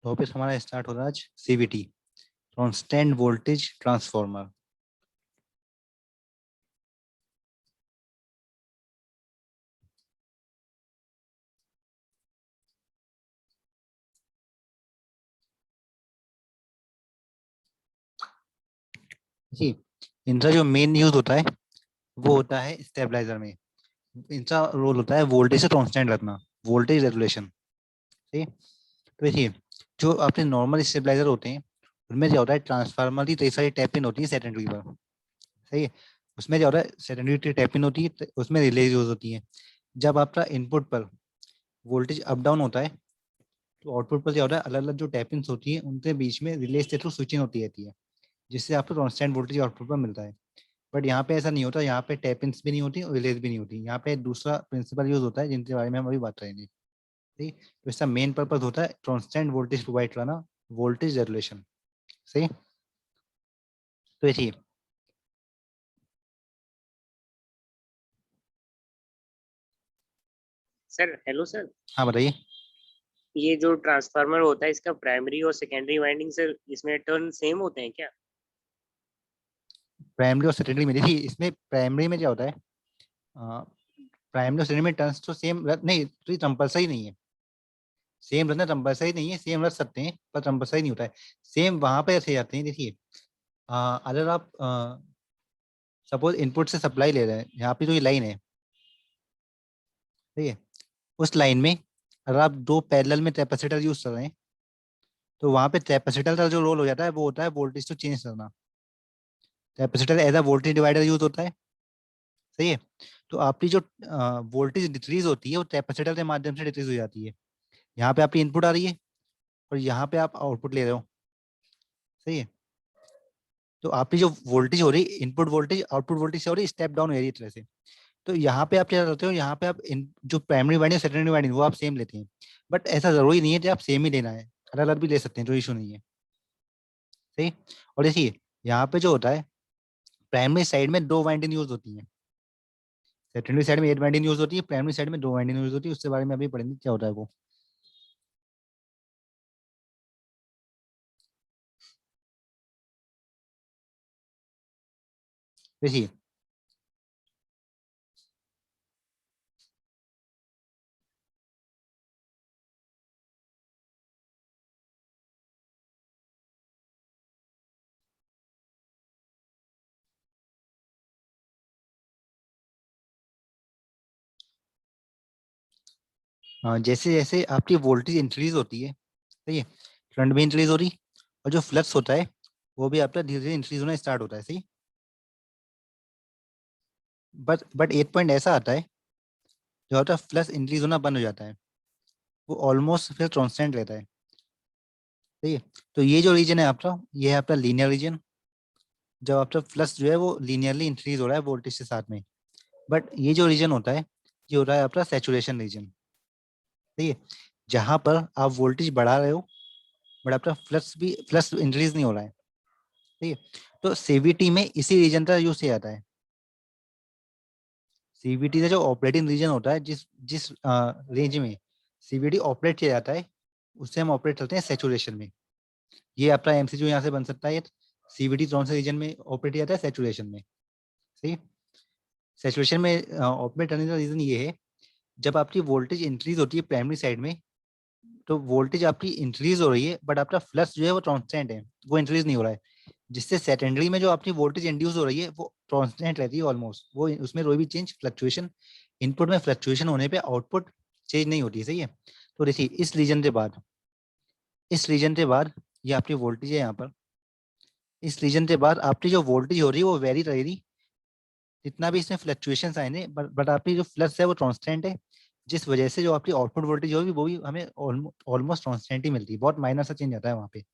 Topic हमारा start हो रहा है आज सीवीटी, कांस्टेंट वोल्टेज ट्रांसफार्मर। जी, इनका जो मेन यूज होता है वो होता है स्टेबलाइजर में। इनका रोल होता है वोल्टेज से कांस्टेंट रखना, वोल्टेज रेगुलेशन। ठीक, तो देखिए जो आपके नॉर्मल स्टेबलाइजर होते हैं उनमें क्या होता है, ट्रांसफार्मर की कई सारी टैप इन होती है सेकेंडरी पर। सही है, उसमें क्या होता है, सेकेंडरी टैप इन होती है तो उसमें रिले यूज होती है। जब आपका इनपुट पर वोल्टेज अप डाउन होता है तो आउटपुट पर क्या होता है, अलग अलग जो टैप इन होती है उनके बीच में रिले के थ्रू स्विचिंग होती रहती है, जिससे आपको कांस्टेंट वोल्टेज आउटपुट पर मिलता है। बट यहाँ पे ऐसा नहीं होता, यहाँ पे टैप इंस भी नहीं होती और रिलेज भी नहीं होती। यहाँ पे दूसरा प्रिंसिपल यूज होता है जिनके बारे में हम अभी बात करेंगे। ठीक, तो इसका मेन पर्पज होता है कांस्टेंट वोल्टेज प्रोवाइड कराना, वोल्टेज रेगुलेशन। सही, तो देखिए। Sir hello sir. हाँ बताइए। ये जो ट्रांसफार्मर होता है इसका प्राइमरी और सेकेंडरी वाइंडिंग सर इसमें टर्न सेम होते हैं क्या? प्राइमरी और सेकेंडरी में देखिए, इसमें प्राइमरी में क्या होता है, प्राइमरी और सेकेंडरी में टर्न्स तो सेम नहीं, तो ये कंपलसरी नहीं है। सेम रखना कंपलसरी नहीं है, सेम रख सकते हैं पर कंपलसरी नहीं होता है। सेम वहां पे रखे जाते हैं। देखिए, अगर आप सपोज इनपुट से सप्लाई ले रहे हैं, यहाँ पे जो ये लाइन है, ठीक है, उस लाइन में अगर आप दो पैरेलल में कैपेसिटर यूज कर रहे हैं तो वहां पे कैपेसिटर का जो रोल हो जाता है वो होता है वोल्टेज को चेंज करना। Capacitor as a voltage divider use होता है। सही है, तो आपकी जो वोल्टेज डिक्रीज होती है वो कैपेसिटर के माध्यम से डिक्रीज हो जाती है। यहाँ पे आपकी इनपुट आ रही है और यहाँ पे आप आउटपुट ले रहे हो। सही है, तो आपकी जो वोल्टेज हो रही है, इनपुट वोल्टेज आउटपुट वोल्टेज से हो रही है, स्टेप डाउन हो रही है इस तरह से। तो यहाँ पे आप क्या करते हो, यहाँ पे आप जो प्राइमरी वाइंडिंग सेकेंडरी वाइंडिंग वो आप सेम लेते हैं। बट ऐसा जरूरी नहीं है कि आप सेम ही लेना है, अलग अलग भी ले सकते हैं, कोई इशू नहीं है। सही, और देखिए यहाँ पे जो होता है, प्राइमरी साइड में दो वाइंडिंग यूज होती है, सेकेंडरी साइड में एक वाइंडिंग यूज होती है, प्राइमरी साइड में दो वाइंडिंग यूज होती है। उसके बारे में अभी पढ़ेंगे क्या होता है वो। देखिए, जैसे जैसे आपकी वोल्टेज इंक्रीज होती है, सही है, करंट भी इंक्रीज हो रही, और जो फ्लक्स होता है वो भी आपका धीरे धीरे इंक्रीज होना स्टार्ट होता है। सही, बट एक पॉइंट ऐसा आता है जो होता है फ्लक्स इंक्रीज होना बंद हो जाता है, वो ऑलमोस्ट फिर कांस्टेंट रहता है। सही है, तो ये जो रीजन है आपका, ये है आपका लीनियर रीजन। जब आपका फ्लक्स जो है वो लीनियरली इंक्रीज हो रहा है वोल्टेज के साथ में। बट ये जो रीजन होता है ये हो रहा है आपका सैचुरेशन रीजन। सही है, जहां पर आप वोल्टेज बढ़ा रहे हो बट आपका फ्लक्स इंक्रीज नहीं हो रहा है। ठीक है, तो सीवीटी में इसी रीजन का यूज किया जाता है। सीवीटी का जो ऑपरेटिंग रीजन होता है, जिस जिस रेंज में सीवीटी ऑपरेट किया जाता है, उससे हम ऑपरेट करते हैं सेचुरेशन में। ये आपका एमसीक्यू यहाँ से बन सकता है, सीवीटी कौन से रीजन में ऑपरेट किया जाता है, सेचुरेशन में। सही, सेचुरेशन में ऑपरेट करने का रीजन ये है, जब आपकी वोल्टेज इंक्रीज होती है प्राइमरी साइड में, तो वोल्टेज आपकी इंक्रीज हो रही है बट आपका फ्लक्स जो है वो कांस्टेंट है, वो इंक्रीज नहीं हो रहा है। जिससे सेकेंडरी में जो आपकी वोल्टेज इंड्यूस हो रही है वो कांस्टेंट रहती है ऑलमोस्ट, वो उसमें कोई भी चेंज फ्लक्चुएशन, इनपुट में फ्लक्चुएशन होने पे आउटपुट चेंज नहीं होती है। सही है, तो देखिए इस रीजन के बाद ये आपकी वोल्टेज है यहाँ पर, इस रीजन के बाद आपकी जो वोल्टेज हो रही है वो वेरी रहेगी, जितना भी इसमें फ्लक्चुएशन आए बट आपकी जो फ्लक्स है वो कांस्टेंट है। जिस वजह से जो आपकी आउटपुट वोल्टेज होगी वो भी हमें ऑलमोस्ट कांस्टेंट ही मिलती है, बहुत माइनर सा चेंज आता है वहाँ पे। ये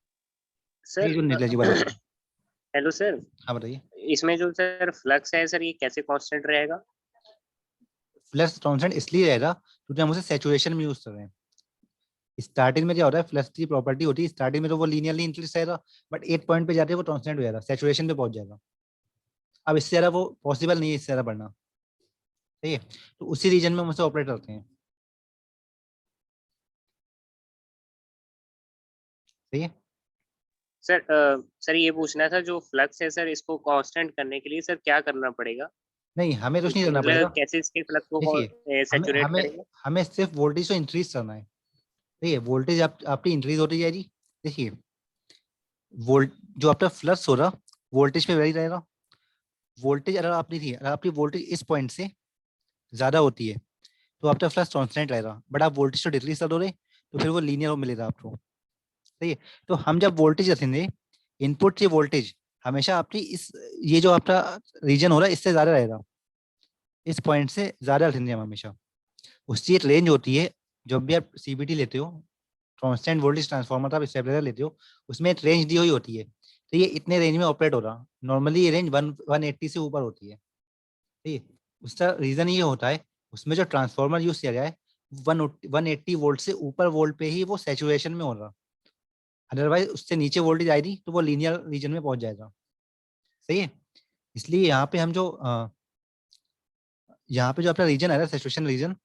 सर जो नेग्लेजिबल होता है। Hello sir. हाँ बताइए। इसमें जो सर फ्लक्स है सर ये कैसे कांस्टेंट रहेगा? फ्लक्स कांस्टेंट इसलिए रहेगा क्योंकि हम उसे सेचुरेशन में यूज कर रहे हैं। स्टार्टिंग में क्या होता है, फ्लक्स की प्रॉपर्टी होती है स्टार्टिंग में तो वो लीनियरली इंक्रीज रहेगा, बट एक पॉइंट पे जाते हैं वो कांस्टेंट हो जाएगा, सेचुरेशन पे पहुंच जाएगा। अब इससे ज़्यादा वो पॉसिबल नहीं है, इससे ज़्यादा बढ़ना। सही है, तो उसी रीजन में हम उसे ऑपरेट करते हैं। सही है। सर ये पूछना था, जो फ्लक्स है सर, इसको कांस्टेंट करने के लिए सर क्या करना पड़ेगा? नहीं, हमें कुछ नहीं इसको करना मतलब पड़ेगा। कैसे इसके फ्लक्स को देखिए, हमें सैचुरेट हमें करेंगे? हमें सिर्फ वोल्टेज को इंक्रीज करना है। ठीक है, वोल्टेज आपकी इंक्रीज होती जाएगी। देखिए, वोल्ट जो आपका फ्लक्स हो रहा, वोल्टेज पे वैरी रहेगा। वोल्टेज अगर आपने थी, अगर आपकी वोल्टेज इस पॉइंट से ज्यादा होती है तो आपका फ्लक्स कांस्टेंट रहेगा। बट आप वोल्टेज को डिक्रीज कर दोगे तो फिर वो लीनियर मिलेगा आपको। सही है। तो हम जब वोल्टेज रखेंगे, इनपुट से वोल्टेज हमेशा आपकी इस, ये जो आपका रीजन हो रहा है इससे ज्यादा रहेगा, इस पॉइंट से ज्यादा रखेंगे हम हमेशा। उसकी एक रेंज होती है। जब भी आप सीबीटी लेते हो, कांस्टेंट वोल्टेज ट्रांसफार्मर आप स्टेबलाइजर लेते हो, उसमें एक रेंज दी हुई होती है। तो ये इतने रेंज में ऑपरेट हो रहा, नॉर्मली ये रेंज 180 से ऊपर होती है। ठीक है। उसका रीजन ये होता है, उसमें जो ट्रांसफार्मर यूज किया गया है 180 वोल्ट से ऊपर वोल्ट पे ही वो सैचुरेशन में हो रहा। अदरवाइज उससे नीचे वोल्टेज आएगी तो वो लीनियर रीजन में पहुंच जाएगा। सही है। इसलिए यहाँ पे जो अपना रीजन है ना, सैचुरेशन रीजन,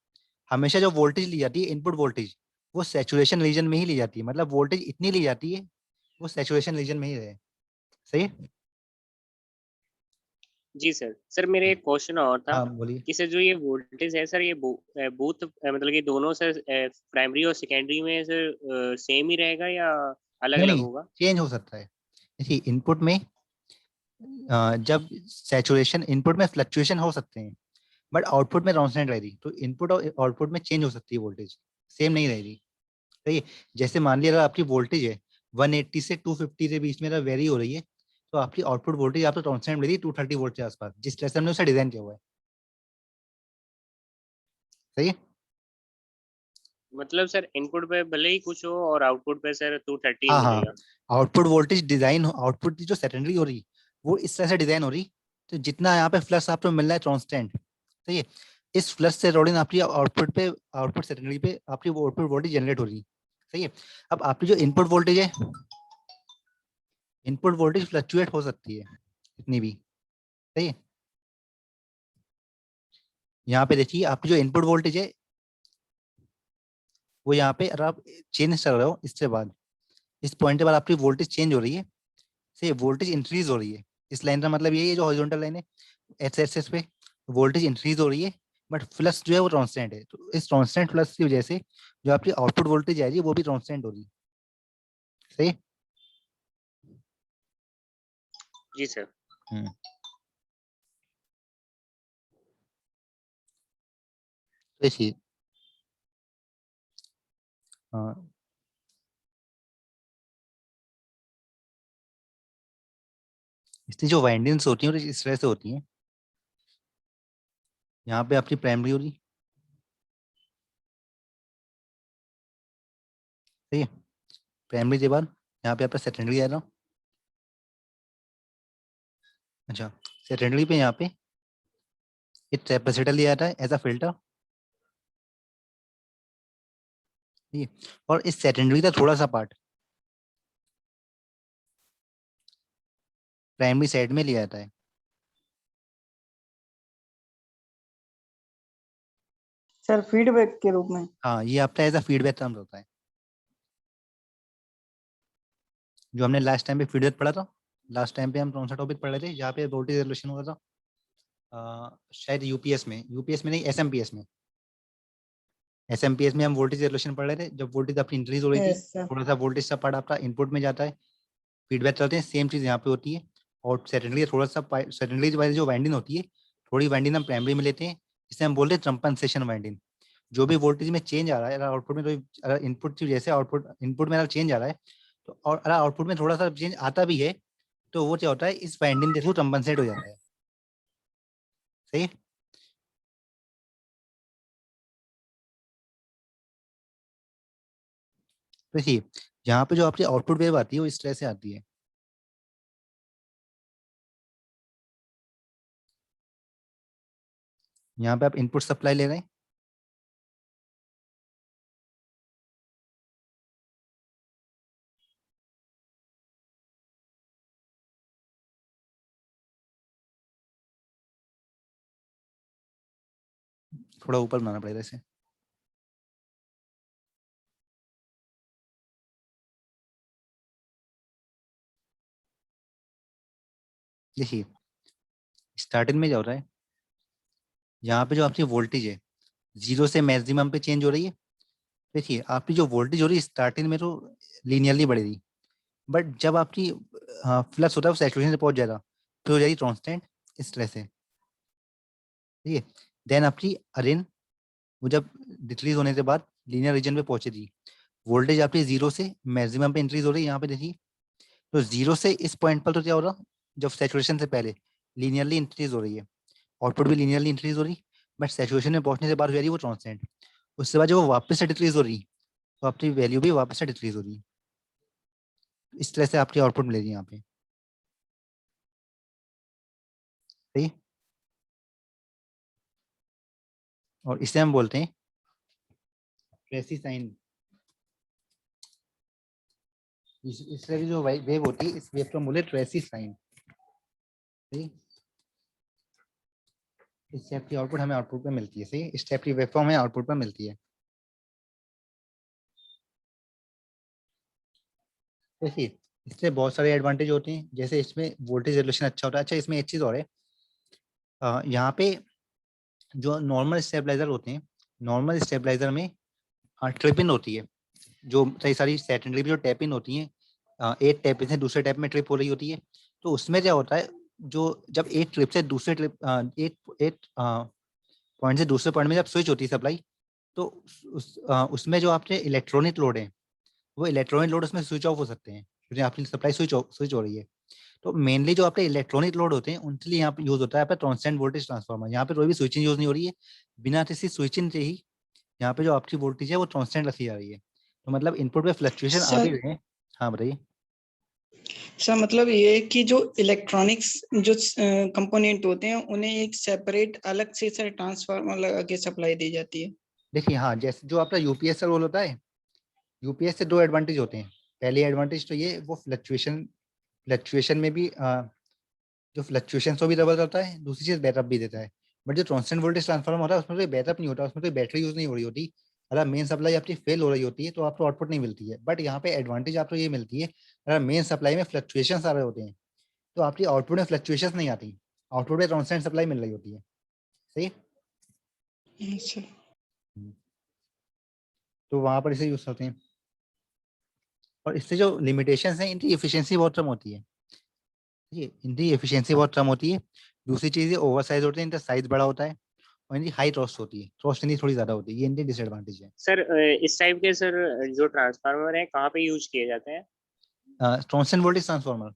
हमेशा जो वोल्टेज ली जाती है, इनपुट वोल्टेज, वो सैचुरेशन रीजन में ही ली जाती है। मतलब वोल्टेज इतनी ली जाती है वो सैचुरेशन रीजन में ही रहे। सही है। जी सर मेरे एक क्वेश्चन और था हाँ बोलिए। कि सर जो ये वोल्टेज है सर, ये बूथ मतलब कि दोनों सर प्राइमरी और सेकेंडरी में सर सेम ही रहेगा या अलग नहीं अलग नहीं, होगा? चेंज हो सकता है। देखिए, इनपुट में जब सैचुरेशन, इनपुट में फ्लक्चुएशन हो सकते हैं, बट आउटपुट में कांस्टेंट रहेगी। तो इनपुट और आउटपुट में चेंज हो सकती है वोल्टेज, सेम नहीं रहेगी। सही है। जैसे मान लिया अगर आपकी वोल्टेज है 180 से 250 के बीच में अगर वेरी हो रही है, तो आपकी आउटपुट वोल्टेज आपको कांस्टेंट मिलेगी 230 वोल्ट के आसपास, जिस तरह से हमने उसे डिजाइन किया हुआ है। सही है। मतलब सर इनपुट पे भले ही कुछ हो और आउटपुट पे सर 230 हाँ हाँ, मिलेगा? आउटपुट वोल्टेज डिजाइन, आउटपुट की जो सेकेंडरी हो रही वो इस तरह से डिजाइन हो रही, तो जितना यहाँ पे फ्लक्स आपको मिल रहा है कांस्टेंट। सही है। इस फ्लक्स से रोडिंग आपकी आउटपुट पे, आउटपुट सेकेंडरी पे आपकी आउटपुट वोल्टेज जनरेट हो रही। सही है। अब आपकी जो इनपुट वोल्टेज है, इनपुट वोल्टेज फ्लक्चुएट हो सकती है इतनी भी। सही है। यहाँ पे देखिए, आपकी जो इनपुट वोल्टेज है वो यहाँ पे, अगर आप चेंज कर रहे हो इससे बाद, इस पॉइंट के बाद आपकी वोल्टेज चेंज हो रही है। सही, वोल्टेज इंक्रीज हो रही है। इस लाइन का मतलब यही है, जो हॉरिजॉन्टल लाइन है एक्स एक्सिस पे वोल्टेज इंक्रीज हो रही है, बट फ्लक्स जो है वो कांस्टेंट है। तो इस कांस्टेंट फ्लक्स की वजह से जो आपकी आउटपुट वोल्टेज आ रही है वो भी कांस्टेंट हो रही है। सही है? जी सर। हम्म। तो इसलिए हाँ, इसलिए जो वाइंडिंग्स होती हैं वो इस तरह से होती हैं। यहाँ पे आपकी प्राइमरी हो रही। सही है। प्राइमरी के बाद यहाँ पे आपका सेकेंडरी आ रहा। अच्छा, सेकेंडरी पे यहाँ पे एक कैपेसिटर लिया जाता है एज अ फिल्टर। ठीक है। और इस सेकेंडरी का थोड़ा सा पार्ट प्राइमरी साइड में लिया जाता है। सर फीडबैक के रूप में। हाँ, ये आपका एज अ फीडबैक टर्म होता है। जो हमने लास्ट टाइम पे फीडबैक पढ़ा था, लास्ट टाइम पे हम कौन सा टॉपिक पढ़ रहे थे जहाँ पे वोल्टेज रेगुलेशन हुआ था? शायद यूपीएस में नहीं, एसएमपीएस में। एसएमपीएस में हम वोल्टेज रेगुलेशन पढ़ रहे थे, जब वोल्टेज आपकी इंक्रीज हो रही थी, यस सर। थोड़ा सा वोल्टेज का पार्ट आपका इनपुट में जाता है, फीडबैक चलते हैं। सेम चीज यहाँ पे होती है। और सेकेंडरी थोड़ा सा, सेकेंडरी वाली जो वाइंडिंग होती है, थोड़ी वाइंडिंग हम प्राइमरी में लेते हैं, जिसे हम बोलते हैं कंपनसेशन वाइंडिंग। जो भी वोल्टेज में चेंज आ रहा है, अगर आउटपुट में कोई, अगर इनपुट की जैसे आउटपुट, इनपुट में अगर चेंज आ रहा है, तो और अगर आउटपुट में थोड़ा सा चेंज आता भी है, तो वो क्या होता है, इस वाइंडिंग के थ्रू कंपनसेट हो जाता है। सही है? तो देखिए, यहाँ पे जो आपकी आउटपुट वेव आती है वो इस तरह से आती है। यहाँ पे आप इनपुट सप्लाई ले रहे हैं। थोड़ा ऊपर बनाना पड़ेगा इसे। देखिए स्टार्टिंग में क्या हो रहा है, यहाँ पे जो आपकी वोल्टेज है 0 से मैक्सिमम पे चेंज हो रही है। देखिए आपकी जो वोल्टेज हो रही है स्टार्टिंग में तो लीनियरली बढ़ेगी, बट जब आपकी फ्लक्स होता है वो सैचुरेशन से पहुंच जाएगा फिर हो जाएगी कांस्टेंट इस तरह से। ठीक है, देन आपकी अरेन वो जब डिक्रीज होने के बाद लीनियर रीजन पे पहुंचेगी, वोल्टेज आपकी 0 से मैक्सिमम पे इंक्रीज हो रही है। यहाँ पे देखिए तो 0 से इस पॉइंट पर तो क्या हो रहा, जब सैचुरेशन से पहले लीनियरली इंक्रीज हो रही है, आउटपुट भी लीनियरली इंक्रीज हो रही, बट सैचुरेशन में पहुंचने के बाद हो रही है वो कांस्टेंट। उसके बाद जब वो वापस से डिक्रीज हो रही तो आपकी वैल्यू भी वापस से डिक्रीज हो रही है। इस तरह से आपकी आउटपुट मिलेगी यहाँ पे। सही, और इसे हम बोलते हैं ट्रेसी साइन। इस तरह की जो वेव होती है इस वेव को हम बोले ट्रेसी साइन। सही, इस स्टेप की आउटपुट हमें आउटपुट पे मिलती है। सही, इस स्टेप की वेवफॉर्म हमें आउटपुट पे मिलती है। देखिए इससे बहुत सारे एडवांटेज होते हैं, जैसे इसमें वोल्टेज रेगुलेशन अच्छा होता है। अच्छा इसमें एक चीज और है, यहाँ पे जो नॉर्मल स्टेबलाइजर होते हैं, नॉर्मल स्टेबलाइजर में ट्रिपिन होती है, जो कई सारी सेकेंडरी भी जो टैप इन होती हैं, एक टैप इन से दूसरे टैप में ट्रिप हो रही होती है। तो उसमें क्या होता है, जो जब एक ट्रिप से दूसरे ट्रिप एक पॉइंट से दूसरे पॉइंट में जब स्विच होती है सप्लाई, तो उसमें जो आपके इलेक्ट्रॉनिक लोड है वो इलेक्ट्रॉनिक लोड उसमें स्विच ऑफ हो सकते हैं, क्योंकि आपकी सप्लाई स्विच हो रही है। तो मेनली जो आपके इलेक्ट्रॉनिक लोड होते हैं उनके लिए यहाँ पे यूज होता है आपका कांस्टेंट वोल्टेज ट्रांसफार्मर। यहाँ पे कोई भी स्विचिंग यूज नहीं हो रही है, बिना किसी स्विचिंग से ही यहाँ पे जो आपकी वोल्टेज है वो कांस्टेंट रखी जा रही है। तो मतलब इनपुट पे फ्लक्चुएशन आ भी सर रहे हैं। हाँ बताइए। सर मतलब ये है कि जो इलेक्ट्रॉनिक्स जो कंपोनेंट होते हैं उन्हें एक सेपरेट अलग से सर ट्रांसफार्मर लगा के सप्लाई दी जाती है। देखिए हाँ, जैसे जो आपका यूपीएस का रोल होता है, यूपीएस से दो एडवांटेज होते हैं। पहली एडवांटेज तो ये वो फ्लक्चुएशन में भी जो फ्लक्चुएशन को भी डबल करता है, दूसरी चीज बैकअप भी देता है। बट जो कांस्टेंट वोल्टेज ट्रांसफार्मर होता है उसमें कोई बैकअप नहीं होता, उसमें कोई बैटरी यूज नहीं हो रही होती। अगर मेन सप्लाई आपकी फेल हो रही होती है तो आपको आउटपुट नहीं मिलती है। बट यहाँ पे एडवांटेज आपको ये मिलती है, अगर मेन सप्लाई में फ्लक्चुएशन आ रहे होते हैं तो आपकी आउटपुट में फ्लक्चुएशन नहीं आती, आउटपुट में कांस्टेंट सप्लाई मिल रही होती है। सही, अच्छा तो वहां पर इसे यूज करते हैं। और इससे जो लिमिटेशंस हैं इनकी एफिशिएंसी बहुत कम होती है। ठीक है, इनकी एफिशिएंसी बहुत कम होती है। दूसरी चीज ये ओवर साइज होते हैं, इनका साइज बड़ा होता है, और इनकी हाई कॉस्ट होती है, कॉस्ट इनकी थोड़ी ज्यादा होती है। ये इनके डिसएडवांटेज है। सर इस टाइप के सर जो ट्रांसफार्मर है कहाँ पे यूज किए जाते हैं? कांस्टेंट वोल्टेज ट्रांसफार्मर,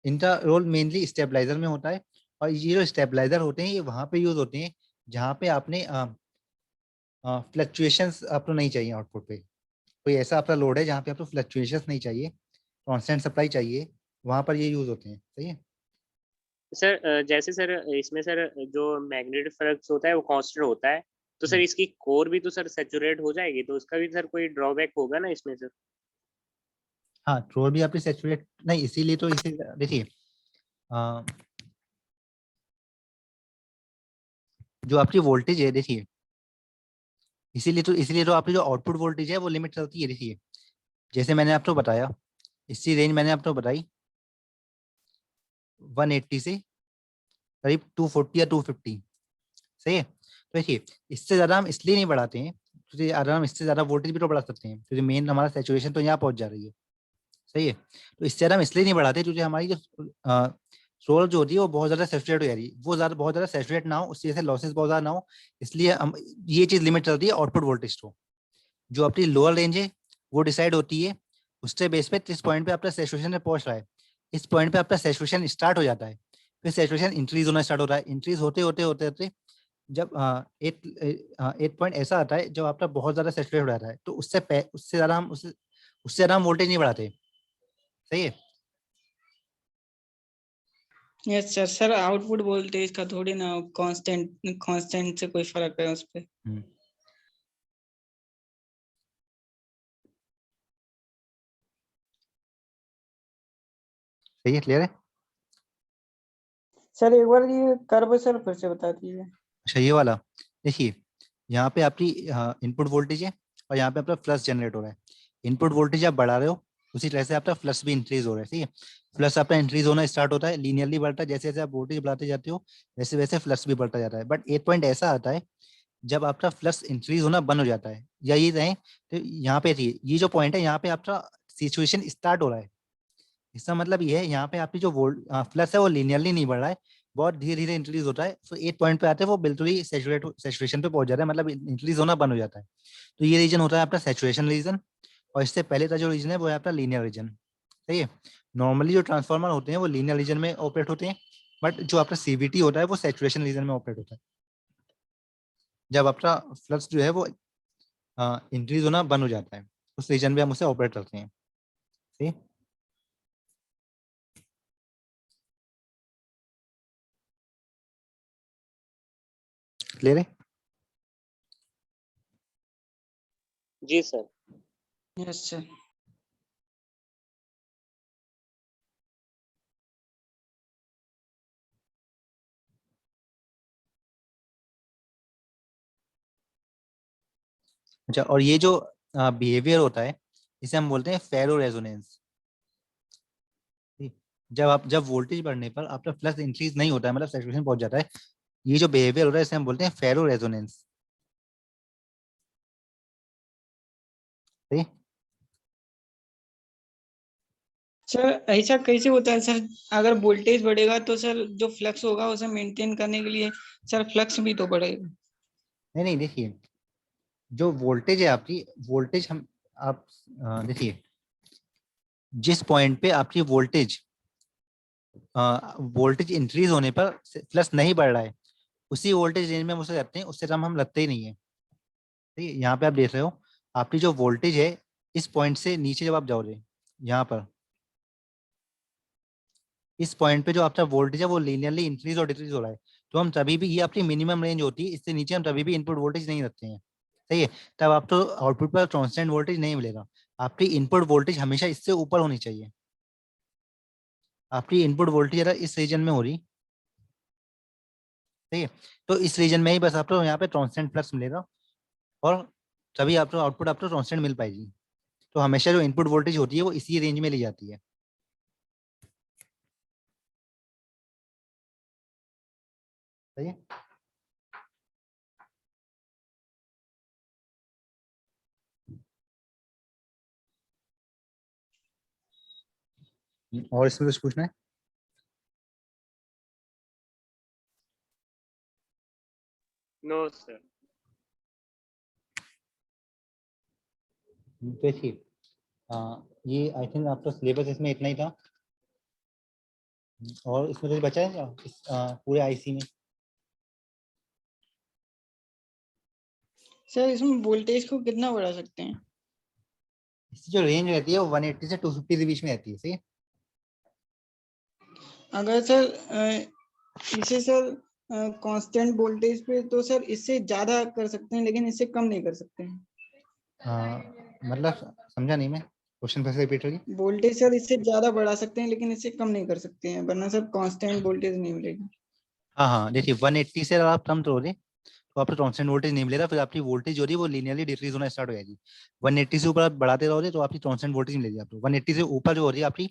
इनका रोल मेनली स्टेबलाइजर में होता है। और ये जो स्टेबलाइजर होते हैं ये वहां पे यूज होते हैं जहाँ पे आपने फ्लक्चुएशंस आपको नहीं चाहिए आउटपुट पे। कोई ऐसा आपका लोड है जहाँ पे आपको फ्लक्चुएशंस नहीं चाहिए, कांस्टेंट सप्लाई चाहिए, वहां पर ये यूज होते हैं। सही है। सर जैसे सर इसमें सर जो मैग्नेटिक फ्लक्स होता है वो कांस्टेंट होता है, तो सर हम्म। इसकी कोर भी तो सर सैचुरेट हो जाएगी, तो उसका भी सर कोई ड्रॉबैक होगा ना इसमें सर? हाँ, ट्रोल भी आपकी सैचुरेट नहीं, इसीलिए तो इसी देखिए अ, जो आपकी वोल्टेज है देखिए, इसीलिए तो आपकी जो आउटपुट वोल्टेज है वो लिमिट चलती है। देखिए जैसे मैंने आपको बताया, इसकी रेंज मैंने आपको बताई 180 से करीब 240 या 250। सही है, तो देखिए इससे ज्यादा हम इसलिए नहीं बढ़ाते हैं क्योंकि अगर हम इससे ज्यादा वोल्टेज भी तो बढ़ा सकते हैं, क्योंकि मेन हमारा सैचुरेशन तो यहाँ पहुंच जा रही है। सही है, तो इससे ज्यादा हम इसलिए नहीं बढ़ाते क्योंकि हमारी जो सोल जो होती है वो बहुत ज्यादा सैचुरेट हो जा रही है, वो ज्यादा बहुत ज्यादा सैचुरेट ना हो, उसकी वजह से लॉसेस बहुत ज्यादा ना हो। इसलिए हम ये चीज लिमिट चलती है आउटपुट वोल्टेज को। जो अपनी लोअर रेंज है वो डिसाइड होती है उसके बेस पे किस पॉइंट पे आपका सैचुरेशन में पहुंच रहा है। इस पॉइंट पे आपका सैचुरेशन स्टार्ट हो जाता है, फिर सैचुरेशन इंक्रीज होना स्टार्ट होता है। इंक्रीज होते होते होते होते जब एक पॉइंट ऐसा आता है जब आपका बहुत ज्यादा सैचुरेट हो जाता है, तो उससे ज्यादा हम उससे ज्यादा हम वोल्टेज नहीं बढ़ाते। सही है। Yes sir. Sir output voltage का थोड़ी ना कांस्टेंट से कोई फर्क है उस पे। सही है, क्लियर है। सर एक बार ये कर्व सर फिर से बता दीजिए। अच्छा ये वाला देखिए, यहाँ पे आपकी इनपुट वोल्टेज है और यहाँ पे आपका फ्लक्स जनरेट हो रहा है। इनपुट वोल्टेज आप बढ़ा रहे हो उसी तरह से आपका फ्लक्स भी इंक्रीज हो रहा है। ठीक है, फ्लक्स आपका इंक्रीज होना स्टार्ट होता है, लीनियरली बढ़ता है, जैसे जैसे आप वोल्टेज बढ़ाते जाते हो वैसे वैसे फ्लक्स भी बढ़ता जाता है। बट एक पॉइंट ऐसा आता है जब आपका फ्लक्स इंक्रीज होना बंद हो जाता है, या ये रहे तो यहाँ पे थी, ये जो पॉइंट है यहाँ पे आपका सिचुएशन स्टार्ट हो रहा है। इसका मतलब ये है यहाँ पे आपकी जो वोल्ट फ्लक्स है वो लीनियरली नहीं बढ़ रहा है, बहुत धीरे धीरे इंक्रीज होता है। तो एक पॉइंट पे आते हैं वो बिल्कुल ही सेचुरेशन पे पहुंच जाता है, मतलब इंक्रीज होना बंद हो जाता है। तो ये रीजन होता है आपका सेचुरेशन रीजन, और इससे पहले का जो रीजन है वो है आपका लीनियर रीजन। सही है। नॉर्मली जो ट्रांसफार्मर होते हैं वो लीनियर रीजन में ऑपरेट होते हैं, बट जो आपका सीवीटी होता है वो सैचुरेशन रीजन में ऑपरेट होता है, जब आपका फ्लक्स जो है वो इंक्रीज होना बंद हो जाता है, उस रीजन में हम उसे ऑपरेट करते हैं। सही। क्लियर है? जी सर। Yes sir. अच्छा, और ये जो बिहेवियर होता है इसे हम बोलते हैं फेरो रेजोनेंस। जब वोल्टेज बढ़ने पर आपका फ्लक्स इंक्रीज नहीं होता है, मतलब सैचुरेशन पहुंच जाता है, ये जो बिहेवियर होता है इसे हम बोलते हैं फेरो रेजोनेंस। सही। सर ऐसा कैसे होता है सर, अगर वोल्टेज बढ़ेगा तो सर जो फ्लक्स होगा उसे मेंटेन करने के लिए सर फ्लक्स भी तो बढ़ेगा। नहीं नहीं, देखिए जो वोल्टेज है आपकी, वोल्टेज हम आप देखिए जिस पॉइंट पे आपकी वोल्टेज इंक्रीज होने पर फ्लक्स नहीं बढ़ रहा है, उसी वोल्टेज रेंज में हम उसे रखते हैं, उससे कम हम रखते ही नहीं है। ठीक है, यहाँ पे आप देख रहे हो आपकी जो वोल्टेज है इस पॉइंट से नीचे जब आप जाओगे यहाँ पर, इस पॉइंट पे जो आपका वोल्टेज है वो लीनियरली इंक्रीज और डिक्रीज हो रहा है, तो हम तभी भी, ये आपकी मिनिमम रेंज होती है, इससे नीचे हम तभी भी इनपुट वोल्टेज नहीं रखते हैं। सही है। तब आपको आउटपुट पर कांस्टेंट वोल्टेज नहीं मिलेगा, आपकी इनपुट वोल्टेज हमेशा इससे ऊपर होनी चाहिए। आपकी इनपुट वोल्टेज अगर इस रीजन में हो रही, सही है, तो इस रीजन में ही बस आपको यहाँ पे कांस्टेंट फ्लक्स मिलेगा, और तभी आपको आउटपुट आपको कांस्टेंट मिल पाएगी। तो हमेशा जो इनपुट वोल्टेज होती है वो इसी रेंज में ली जाती है। सही है। और इसमें कुछ पूछना है? No sir. देखिए ये आई थिंक आपका सिलेबस इसमें इतना ही था, और इसमें कुछ बचा है क्या पूरे आईसी में? सर इसमें वोल्टेज को कितना बढ़ा सकते हैं? इसकी जो रेंज रहती है वो 180 से 250 के बीच में रहती है। सही है। अगर सर इसे सर कांस्टेंट वोल्टेज पे तो सर इससे ज्यादा कर सकते हैं लेकिन इससे कम नहीं कर सकते हैं। मतलब समझा नहीं मैं, क्वेश्चन फिर से रिपीट होगी। वोल्टेज सर इससे ज्यादा बढ़ा सकते हैं लेकिन इससे कम नहीं कर सकते हैं, वरना सर कांस्टेंट वोल्टेज नहीं मिलेगी। हाँ हाँ, देखिए 180 से अगर आप कम करोगे तो आपको कांस्टेंट वोल्टेज नहीं मिलेगा, फिर आपकी वोल्टेज जो रही है वो लीनियरली डिक्रीज होना स्टार्ट हो जाएगी। 180 से ऊपर आप बढ़ाते रहोगे तो आपकी कांस्टेंट वोल्टेज मिलेगी आपको, 180 से ऊपर जो हो रही है आपकी,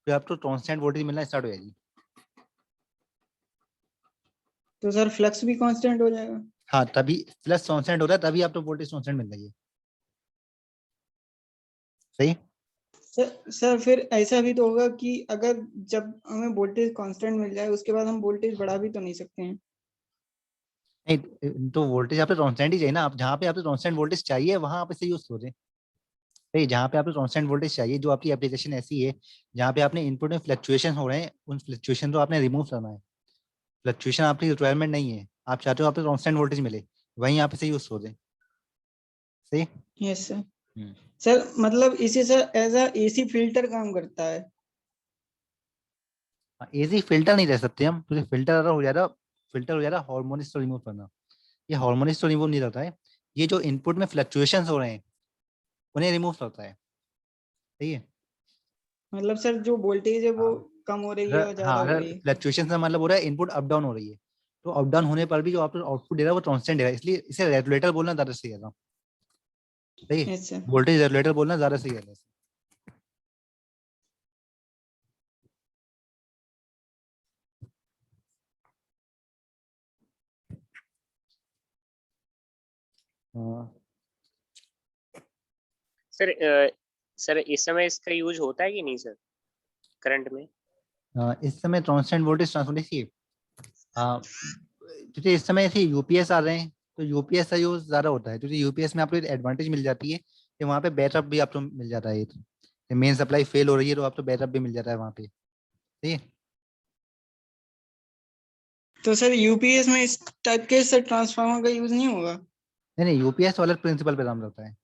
फिर आपको कांस्टेंट वोल्टेज मिलना स्टार्ट हो जाएगी। तो सर फ्लक्स भी कांस्टेंट हो जाएगा। हाँ, तभी प्लस कांस्टेंट होता है, तभी आपको वोल्टेज कांस्टेंट मिल रही है। सही। सर फिर ऐसा भी तो होगा कि अगर जब हमें वोल्टेज कांस्टेंट मिल जाए उसके बाद हम वोल्टेज बढ़ा भी तो नहीं सकते हैं। नहीं, तो वोल्टेज आपको कांस्टेंट ही चाहिए ना, आप जहाँ पे आपको कांस्टेंट वोल्टेज चाहिए वहां आप इसे यूज करें। नहीं, जहाँ पे आपको कांस्टेंट वोल्टेज चाहिए, जो आपकी एप्लीकेशन ऐसी है जहाँ पे आपने इनपुट में फ्लक्चुएशन हो रहे हैं, उन फ्लक्चुएशन को आपने रिमूव करना है। फ्लक्चुएशन आपकी रिक्वायरमेंट नहीं है, आप चाहते हो आपको कांस्टेंट वोल्टेज मिले, वहीं आप इसे यूज करें। सही। Yes sir. सर मतलब इसे sir as a AC filter काम करता है। एजी फिल्टर नहीं रह सकते हम, क्योंकि फिल्टर अगर हो जाएगा, फिल्टर हो जाएगा हार्मोनिक्स को रिमूव करना, ये हार्मोनिक्स को रिमूव नहीं करता है, ये जो इनपुट में फ्लक्चुएशंस हो रहे हैं उन्हें रिमूव करता है। सही है। मतलब सर जो वोल्टेज है वो हाँ, कम हो रही है और अगर ज्यादा हाँ हो अगर रही है। फ्लक्चुएशन का मतलब हो रहा है इनपुट अप डाउन हो रही है, तो अप डाउन होने पर भी जो आपको आउटपुट दे रहा है वो कांस्टेंट दे रहा है, इसलिए इसे रेगुलेटर बोलना ज्यादा सही है। सही। Yes sir. वोल्टेज रेगुलेटर बोलना ज्यादा सही है। सर इस समय इसका यूज होता है कि नहीं सर करंट में? इस समय कांस्टेंट वोल्टेज ट्रांसफॉर्मर क्योंकि इस समय ऐसे यूपीएस आ रहे हैं तो यूपीएस का यूज ज्यादा होता है, क्योंकि यूपीएस में आपको एडवांटेज मिल जाती है कि वहाँ पे बैकअप भी आपको मिल जाता है। मेन सप्लाई फेल हो रही है तो आपको बैकअप भी मिल जाता है वहाँ पे, ठीक है। तो सर यूपीएस में इस टाइप के सर ट्रांसफार्मर का यूज नहीं होगा? नहीं यूपीएस वाला प्रिंसिपल पे काम करता है।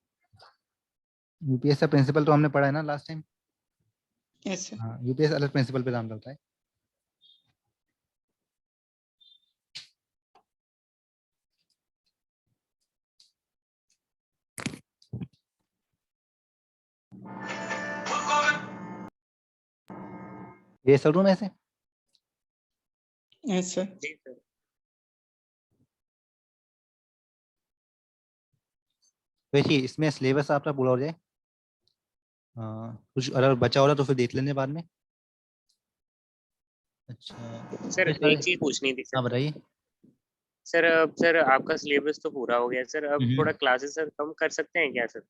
यूपीएस का प्रिंसिपल तो हमने पढ़ा है ना लास्ट टाइम। Yes sir. हाँ यूपीएस अलग प्रिंसिपल पे काम करता है। ये सब रूम ऐसे यस सर। जी सर। वैसे इसमें सिलेबस आपका पूरा हो जाए, कुछ अगर बचा हो रहा तो फिर देख लेंगे बाद में। अच्छा सर एक चीज पूछनी थी हाँ सर। बताइए। सर अब सर आपका सिलेबस तो पूरा हो गया सर, अब थोड़ा क्लासेस सर कम कर सकते हैं क्या सर?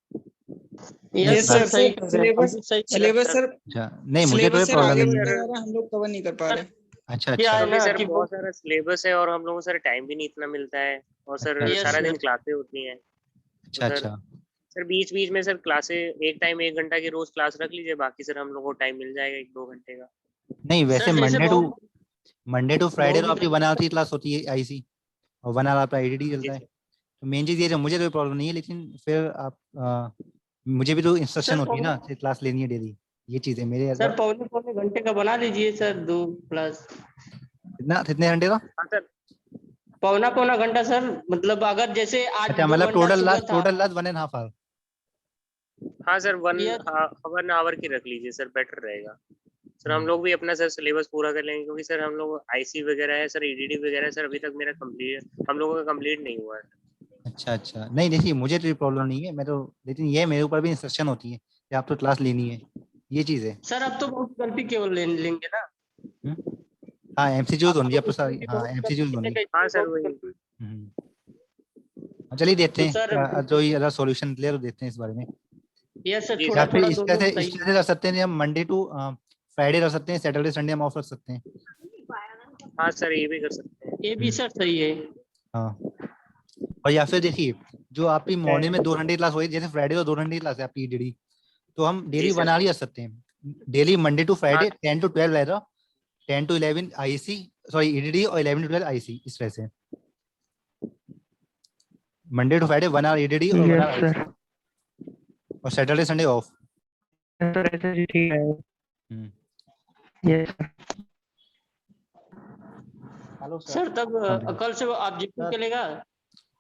यस सर, सही सिलेबस सर, अच्छा नहीं मुझे कोई सिलेबस सर प्रॉब्लम आगे नहीं बढ़ता है। जा रहा है, हम लोग कवर नहीं कर पा रहे। अच्छा क्या अच्छा है क्योंकि ना सर कि बहुत सारा सिलेबस है और हम लोगों को सर टाइम भी नहीं इतना मिलता है, और सर अच्छा, सारा yes, दिन sir. क्लासें होती हैं। अच्छा तो सर सर बीच बीच में सर क्लासें एक टाइम 1 घंटा की रोज क्लास रख लीजिए, बाकी सर हम लोगों को टाइम मिल जाएगा 1-2 घंटे का। नहीं वैसे सर, जैसे मंडे टू फ्राइडे तो बहुत- आपकी 1 आवर की क्लास होती है आईसी, और 1 आवर आपका आईडीडी चलता है। तो मेन चीज ये है, मुझे कोई प्रॉब्लम नहीं है, लेकिन फिर आप मुझे भी तो इंस्ट्रक्शन सर, होती है ना, क्लास लेनी है डेली, ये चीज है मेरे सर पौने घंटे का बना लीजिए सर, 2 प्लस कितने घंटे का? हाँ सर। पौना घंटा सर, मतलब अगर जैसे आज अच्छा 2 मतलब घंटा सुबह था। Total last 1.5 hour. हाँ सर 1 Yes. 1 आवर की रख लीजिए सर, बेटर रहेगा सर। हम लोग भी अपना सर सिलेबस पूरा कर लेंगे, क्योंकि सर हम लोग आईसी वगैरह है सर, ईडीडी वगैरह है सर, अभी तक मेरा कंप्लीट हम लोगों का कंप्लीट नहीं हुआ है। अच्छा अच्छा नहीं देखिए मुझे तो प्रॉब्लम नहीं है, मैं तो, लेकिन ये मेरे ऊपर भी इंस्ट्रक्शन होती है कि आप तो क्लास लेनी है, ये चीज है। सर अब तो बहुत गलती केवल लेंगे ना। हाँ एमसीक्यूज अब होंगी तो अब तो सारी, हाँ बहुत एमसीक्यूज गलती होंगी। है, हाँ सर बहुत वही। गलती। चलिए देखते तो सर हैं जो ये अगर सॉल्यूशन क्लियर हो देखते हैं इस बारे में। यस सर, जी या थोड़ा फिर थोड़ा इस दोनों तरह बताइए। से कर सकते हैं, हम मंडे टू फ्राइडे रख सकते हैं, सैटरडे संडे हम ऑफ रख सकते हैं। हाँ सर ये भी कर सकते हैं। ये भी सर सही है। हाँ और या फिर देखिए जो आपकी मॉर्निंग में 2 घंटे क्लास होगी, जैसे फ्राइडे को 2 घंटे की क्लास है आपकी डेली, तो हम डेली जी सर। 1 आवर ही रख सकते हैं। डेली मंडे टू हाँ फ्राइडे 10 to 12 रहेगा, 10 to 11 आईसी, सॉरी ईडीडी, और 11 to 12 आईसी, इस तरह से Monday to Friday 1 hour EDD और 1 आवर यस सर, आईसी, और सैटरडे संडे ऑफ। सर ऐसे ही ठीक है। Yes sir. हेलो सर तब कल से ऑब्जेक्टिव चलेगा?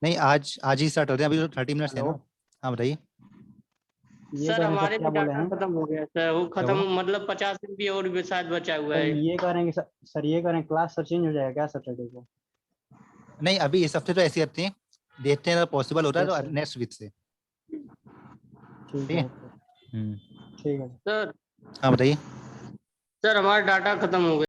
नहीं आज ही स्टार्ट होते हैं, अभी तो 30 मिनट्स है ना। हाँ बताइए। सर हमारे भी डाटा खत्म हो गया सर, वो क्या खत्म हुआ? मतलब 50 MB और भी शायद बचा हुआ सर है। ये करेंगे सर ये करें, क्लास सर चेंज हो जाएगा क्या सैटरडे को? नहीं अभी इस हफ्ते तो ऐसे करते हैं, देखते हैं अगर पॉसिबल होता है Yes, तो sir. नेक्स्ट वीक से। ठीक ठीक है। है ठीक है। सर हाँ बताइए। सर हमारा डाटा खत्म हो गया।